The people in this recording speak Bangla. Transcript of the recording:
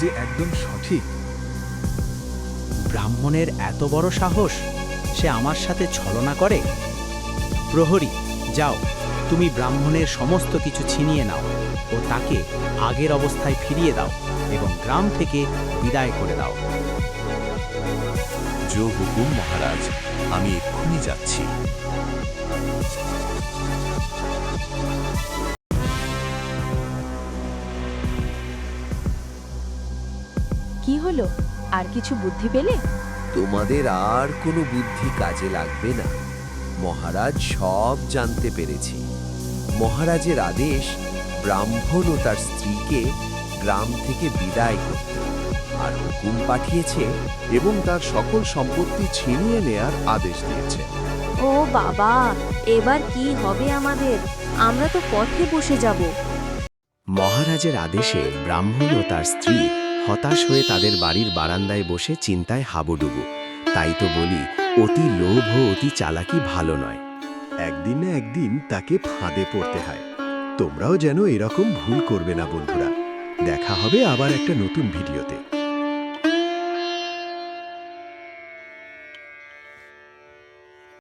যে একদম সঠিক। ব্রাহ্মণের এত বড় সাহস, সে আমার সাথে ছলনা করে। প্রহরী, যাও, তুমি ব্রাহ্মণের সমস্ত কিছু ছিনিয়ে নাও ও তাকে আগের অবস্থায় ফিরিয়ে দাও এবং গ্রাম থেকে বিদায় করে দাও। জো হুকুম মহারাজ, আমি এক্ষুনি যাচ্ছি। কি হলো, আর কিছু বুদ্ধি পেলে? তোমাদের আর কোনো বুদ্ধি কাজে লাগবে না। মহারাজ সব জানতে পেরেছি। মহারাজের আদেশ ব্রাহ্মণ ও তার স্ত্রীকে গ্রাম থেকে বিদায় করতে, আর হুকুম পাঠিয়েছে এবং তার সকল সম্পত্তি ছিনিয়ে নেয়ার আদেশ দিয়েছে। ও বাবা, এবার কি হবে আমাদের? আমরা তো পথে বসে যাব। মহারাজের আদেশে ব্রাহ্মণ ও তার স্ত্রী হতাশ হয়ে তাদের বাড়ির বারান্দায় বসে চিন্তায় হাবুডুবু। তাই তো বলি, অতি লোভ ও অতি চালাকি ভালো নয়। একদিন না একদিন তাকে ফাঁদে পড়তে হয়। তোমরাও যেন এরকম ভুল করবে না বন্ধুরা। দেখা হবে আবার একটা নতুন ভিডিওতে।